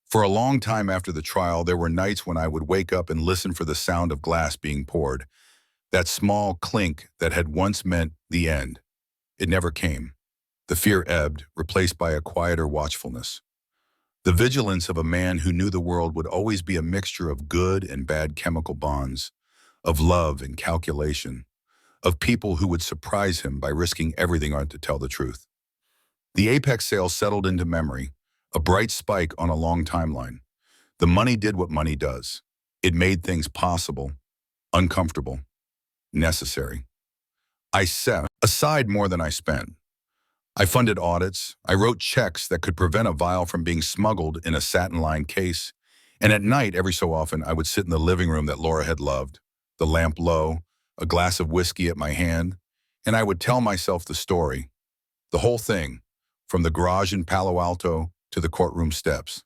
For a long time after the trial, there were nights when I would wake up and listen for the sound of glass being poured, that small clink that had once meant the end. It never came. The fear ebbed, replaced by a quieter watchfulness. The vigilance of a man who knew the world would always be a mixture of good and bad chemical bonds, of love and calculation, of people who would surprise him by risking everything on to tell the truth. The Apex sale settled into memory, a bright spike on a long timeline. The money did what money does. It made things possible, uncomfortable, necessary. I set aside more than I spent. I funded audits. I wrote checks that could prevent a vial from being smuggled in a satin-lined case. And at night, every so often, I would sit in the living room that Laura had loved, the lamp low, a glass of whiskey at my hand, and I would tell myself the story, the whole thing, from the garage in Palo Alto to the courtroom steps.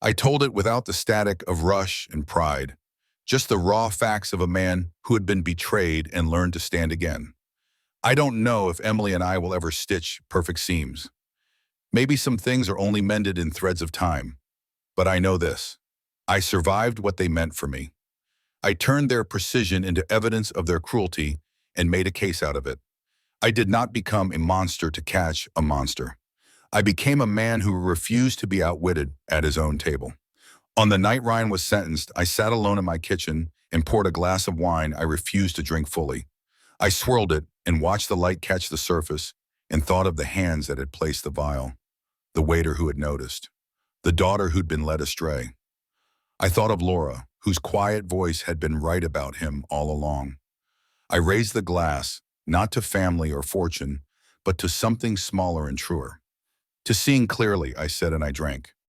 I told it without the static of rush and pride, just the raw facts of a man who had been betrayed and learned to stand again. I don't know if Emily and I will ever stitch perfect seams. Maybe some things are only mended in threads of time. But I know this. I survived what they meant for me. I turned their precision into evidence of their cruelty and made a case out of it. I did not become a monster to catch a monster. I became a man who refused to be outwitted at his own table. On the night Ryan was sentenced, I sat alone in my kitchen and poured a glass of wine I refused to drink fully. I swirled it and watched the light catch the surface and thought of the hands that had placed the vial, the waiter who had noticed, the daughter who'd been led astray. I thought of Laura, whose quiet voice had been right about him all along. I raised the glass, not to family or fortune, but to something smaller and truer. To seeing clearly, I said, and I drank.